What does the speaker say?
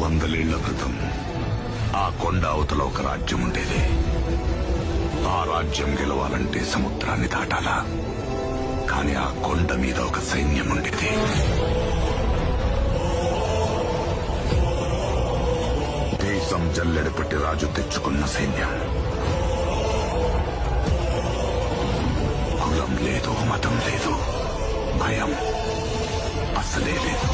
200 ఏళ్ల క్రితం ఆ కొండ అవతల ఒక రాజ్యం ఉండేది. ఆ రాజ్యం గెలవాలంటే సముద్రాన్ని దాటాలా. కానీ ఆ కొండ మీద ఒక సైన్యం ఉండేది. దేశం జల్లెడపెట్టి రాజు తెచ్చుకున్న సైన్యం. కులం లేదు, మతం లేదు, భయం అసలే లేదు.